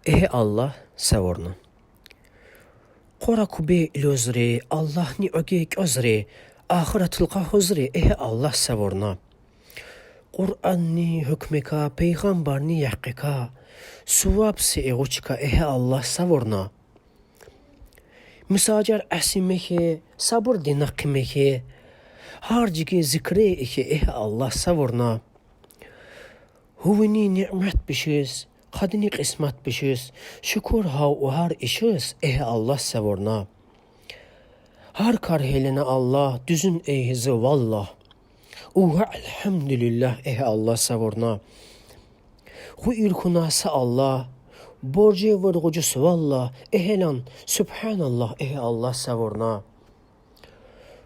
Ehe Allah savorna. Qora kubi lozri, Allah ni ögek özri, ahiretulqa huzri, ehe Allah savorna. Kur'an ni hükmeka, peygamber ni yaqqika, suvab si eğuçka, ehe Allah savorna. Misacer asimehe, sabır dinakimehe, harciki zikre ehe, ehe Allah savorna. Huvini nimet bişiz, kadini kısmet bişiz, şükür har işiz, ehe Allah savorna. Har kar helene Allah, düzün eyhizi vallah. Uha elhamdülillah, ehe Allah savorna. Hu irkunası Allah, borcu vurgucusu vallah, ehelan, subhanallah, ehe Allah savorna.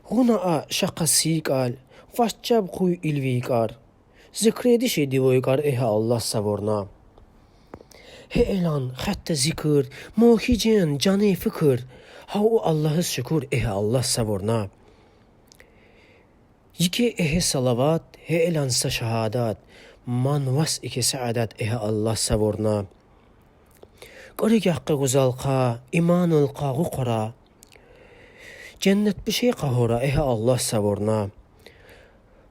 Huna şakası kal, vaşcab kuy ilvikar. Zikredi şey divoykar, ehe Allah savorna. He elan, hatta zikir, muhicen, canı fikir. Ha o Allah'ı şükür, ehe Allah savorna. Yike ehe salavat, he elansa şahadat. Man vas ike saadat, ehe Allah savorna. Qarik haqqı güzalqa, imanul qağı qora. Cennet bir şey qahora, ehe Allah savorna.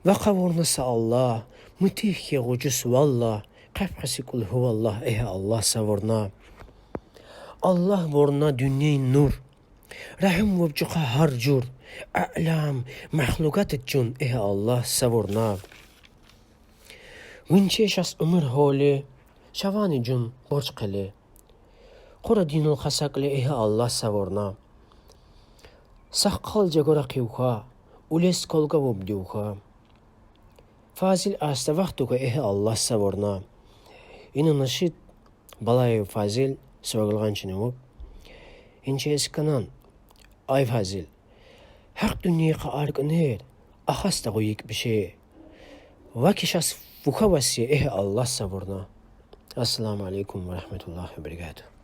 Ve qavornasa Allah, mütih ki gucus vallah. Qafqasi kul huvallah, ehe Allah savorna. Allah vorna dünyayın nur. Rahim vubcuqa harcur. A'lam, mahlukat etcun, ehe Allah savorna. Winçe şas ömür holi, şavani cun borç qili. Qura dinul khasaqli, ehe Allah savorna. Saqqal jagora qivqa, ules kolga vubdiuqa. Fazil asta vaqtuqa, ehe Allah savorna. İnı naşid balay fazil sıvagılgan çinevub. İnçe eskanan ay fazil. Haq dünyaya argınır. Ahasta qoyik bir şey. Vakişas fukavasi, ehe Allah savorna. Assalamu alaikum ve rahmetullahi ve berekatuhu.